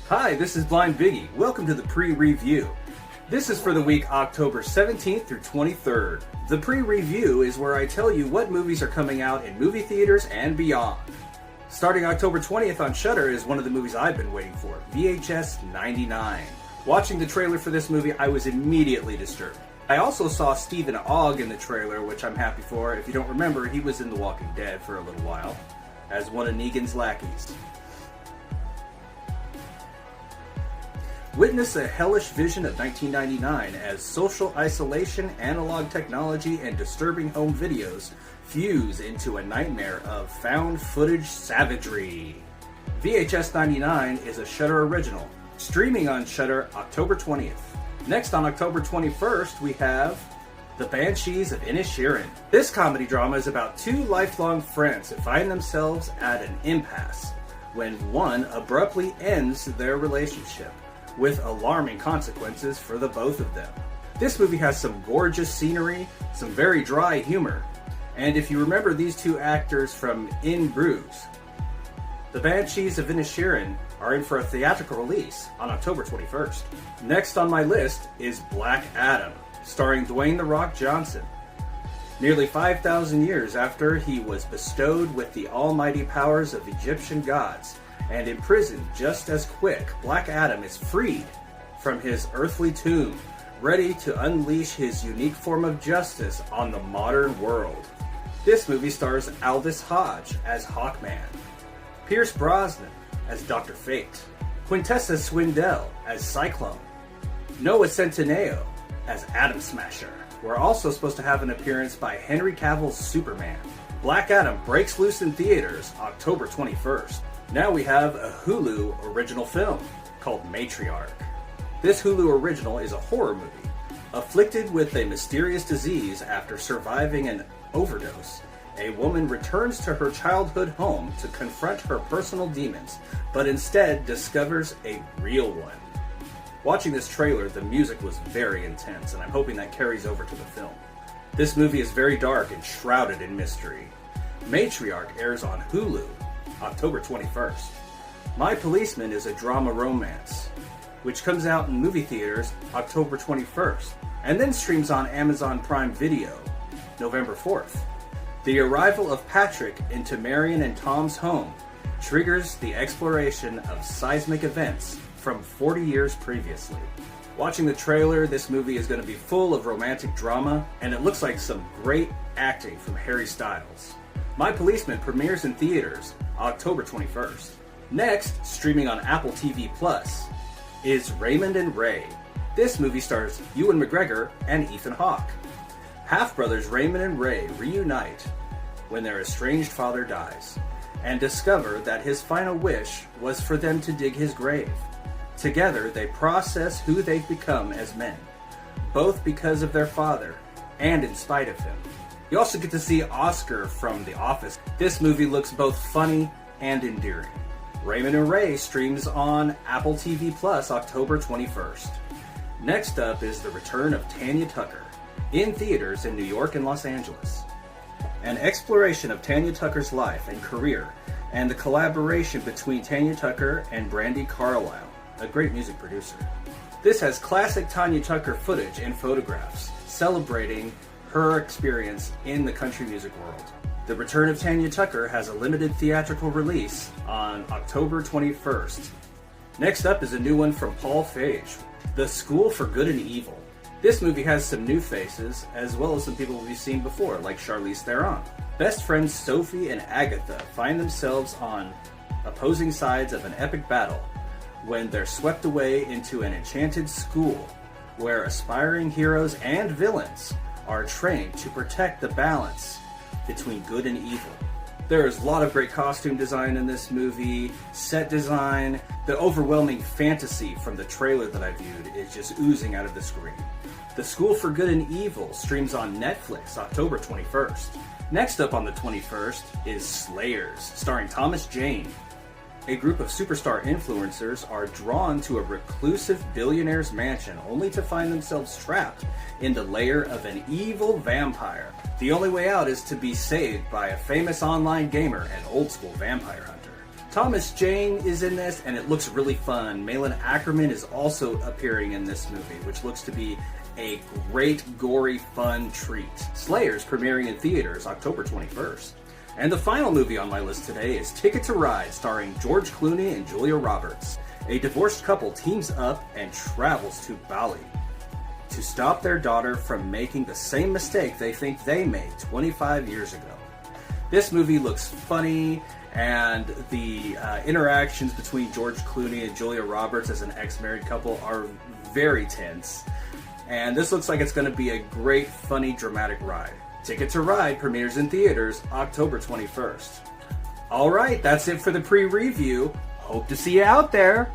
Hi, this is Blind Biggie. Welcome to the pre-review. This is for the week October 17th through 23rd. The pre-review is where I tell you what movies are coming out in movie theaters and beyond. Starting October 20th on Shudder is one of the movies I've been waiting for, VHS 99. Watching the trailer for this movie, I was immediately disturbed. I also saw Stephen Ogg in the trailer, which I'm happy for. If you don't remember, he was in The Walking Dead for a little while, as one of Negan's lackeys. Witness a hellish vision of 1999 as social isolation, analog technology, and disturbing home videos fuse into a nightmare of found footage savagery. VHS 99 is a Shudder original, streaming on Shudder October 20th. Next on October 21st, we have The Banshees of Inisherin. This comedy drama is about two lifelong friends who find themselves at an impasse when one abruptly ends their relationship, with alarming consequences for the both of them. This movie has some gorgeous scenery, some very dry humor, and if you remember these two actors from In Bruges, The Banshees of Inisherin are in for a theatrical release on October 21st. Next on my list is Black Adam, starring Dwayne "The Rock" Johnson. Nearly 5,000 years after he was bestowed with the almighty powers of Egyptian gods, and imprisoned just as quick, Black Adam is freed from his earthly tomb, ready to unleash his unique form of justice on the modern world. This movie stars Aldous Hodge as Hawkman, Pierce Brosnan as Dr. Fate, Quintessa Swindell as Cyclone, Noah Centineo as Atom Smasher. We're also supposed to have an appearance by Henry Cavill's Superman. Black Adam breaks loose in theaters October 21st. Now we have a Hulu original film called Matriarch. This Hulu original is a horror movie. Afflicted with a mysterious disease after surviving an overdose, a woman returns to her childhood home to confront her personal demons, but instead discovers a real one. Watching this trailer, the music was very intense, and I'm hoping that carries over to the film. This movie is very dark and shrouded in mystery. Matriarch airs on Hulu October 21st. My Policeman is a drama romance, which comes out in movie theaters October 21st, and then streams on Amazon Prime Video November 4th. The arrival of Patrick into Marion and Tom's home triggers the exploration of seismic events from 40 years previously. Watching the trailer, this movie is going to be full of romantic drama, and it looks like some great acting from Harry Styles. My Policeman premieres in theaters October 21st. Next, streaming on Apple TV Plus, is Raymond and Ray. This movie stars Ewan McGregor and Ethan Hawke. Half-brothers Raymond and Ray reunite when their estranged father dies, and discover that his final wish was for them to dig his grave. Together, they process who they've become as men, both because of their father and in spite of him. You also get to see Oscar from The Office. This movie looks both funny and endearing. Raymond and Ray streams on Apple TV Plus October 21st. Next up is the return of Tanya Tucker, in theaters in New York and Los Angeles. An exploration of Tanya Tucker's life and career, and the collaboration between Tanya Tucker and Brandi Carlile, a great music producer. This has classic Tanya Tucker footage and photographs, celebrating her experience in the country music world. The Return of Tanya Tucker has a limited theatrical release on October 21st. Next up is a new one from Paul Feig, The School for Good and Evil. This movie has some new faces, as well as some people we've seen before, like Charlize Theron. Best friends Sophie and Agatha find themselves on opposing sides of an epic battle when they're swept away into an enchanted school where aspiring heroes and villains are trained to protect the balance between good and evil. There is a lot of great costume design in this movie, set design. The overwhelming fantasy from the trailer that I viewed is just oozing out of the screen. The School for Good and Evil streams on Netflix October 21st. Next up on the 21st is Slayers, starring Thomas Jane. A group of superstar influencers are drawn to a reclusive billionaire's mansion only to find themselves trapped in the lair of an evil vampire. The only way out is to be saved by a famous online gamer and old-school vampire hunter. Thomas Jane is in this, and it looks really fun. Malin Ackerman is also appearing in this movie, which looks to be a great, gory, fun treat. Slayer's premiering in theaters October 21st. And the final movie on my list today is Ticket to Ride, starring George Clooney and Julia Roberts. A divorced couple teams up and travels to Bali to stop their daughter from making the same mistake they think they made 25 years ago. This movie looks funny, and the interactions between George Clooney and Julia Roberts as an ex-married couple are very tense. And this looks like it's going to be a great, funny, dramatic ride. Ticket to Ride premieres in theaters October 21st. Alright, that's it for the pre-review. Hope to see you out there!